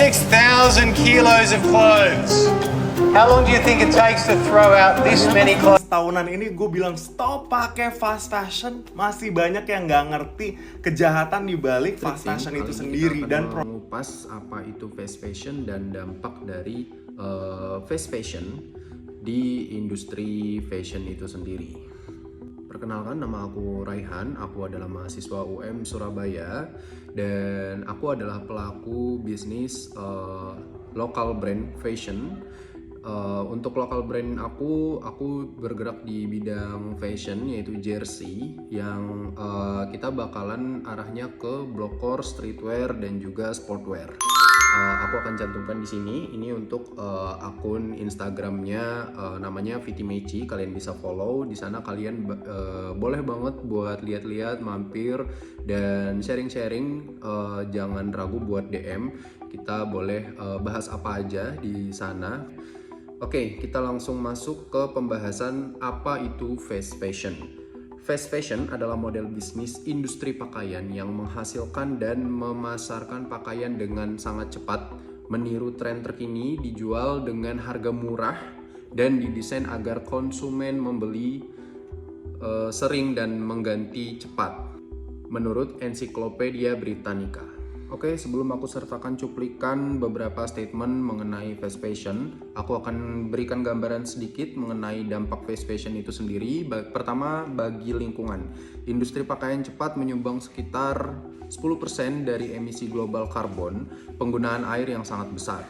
6,000 kilos of clothes. How long do you think it takes to throw out this many clothes? Tahunan ini gue bilang stop pakai fast fashion. Masih banyak yang nggak ngerti kejahatan di balik fast fashion itu sendiri dan mengupas apa itu fast fashion dan dampak dari fast fashion di industri fashion itu sendiri. Perkenalkan, nama aku Raihan, aku adalah mahasiswa UM Surabaya dan aku adalah pelaku bisnis local brand fashion. Untuk local brand aku bergerak di bidang fashion yaitu jersey yang kita bakalan arahnya ke blokor, streetwear dan juga sportwear. Aku akan cantumkan di sini. Ini untuk akun Instagramnya namanya Vitimeci. Kalian bisa follow di sana. Kalian boleh banget buat lihat-lihat, mampir dan sharing-sharing. Jangan ragu buat DM. Kita boleh bahas apa aja di sana. Oke, kita langsung masuk ke pembahasan apa itu fast fashion. Fast fashion adalah model bisnis industri pakaian yang menghasilkan dan memasarkan pakaian dengan sangat cepat, meniru tren terkini, dijual dengan harga murah, dan didesain agar konsumen membeli sering dan mengganti cepat, menurut Encyclopedia Britannica. Oke, sebelum aku sertakan cuplikan beberapa statement mengenai fast fashion, aku akan berikan gambaran sedikit mengenai dampak fast fashion itu sendiri. Pertama, bagi lingkungan. Industri pakaian cepat menyumbang sekitar 10% dari emisi global karbon, penggunaan air yang sangat besar.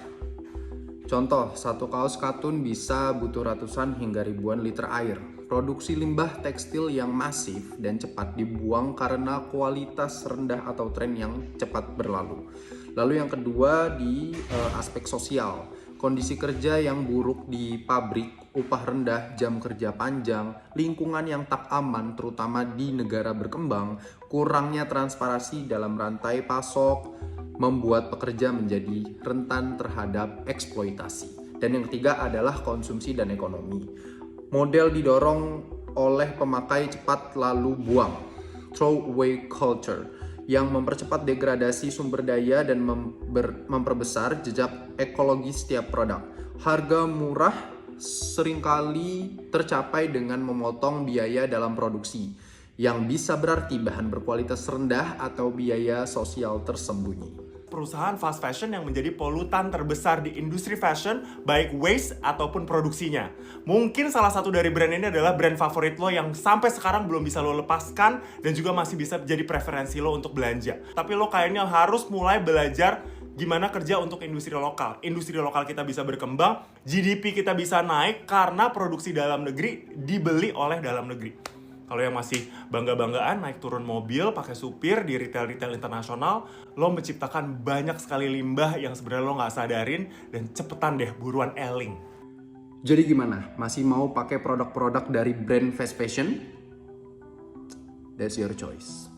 Contoh, satu kaos katun bisa butuh ratusan hingga ribuan liter air. Produksi limbah tekstil yang masif dan cepat dibuang karena kualitas rendah atau tren yang cepat berlalu. Lalu yang kedua di aspek sosial. Kondisi kerja yang buruk di pabrik, upah rendah, jam kerja panjang, lingkungan yang tak aman terutama di negara berkembang, kurangnya transparansi dalam rantai pasok, membuat pekerja menjadi rentan terhadap eksploitasi. Dan yang ketiga adalah konsumsi dan ekonomi. Model didorong oleh pemakai cepat lalu buang, throwaway culture, yang mempercepat degradasi sumber daya dan memperbesar jejak ekologis setiap produk. Harga murah seringkali tercapai dengan memotong biaya dalam produksi, yang bisa berarti bahan berkualitas rendah atau biaya sosial tersembunyi. perusahaan fast fashion yang menjadi polutan terbesar di industri fashion, baik waste ataupun produksinya. Mungkin salah satu dari brand ini adalah brand favorit lo yang sampai sekarang belum bisa lo lepaskan dan juga masih bisa jadi preferensi lo untuk belanja. Tapi lo kayaknya harus mulai belajar gimana kerja untuk industri lokal. Industri lokal kita bisa berkembang, GDP kita bisa naik karena produksi dalam negeri dibeli oleh dalam negeri. Kalau yang masih bangga-banggaan naik turun mobil pakai supir di retail-retail internasional, lo menciptakan banyak sekali limbah yang sebenarnya lo nggak sadarin dan cepetan deh buruan eling. Jadi gimana? Masih mau pakai produk-produk dari brand fast fashion? That's your choice.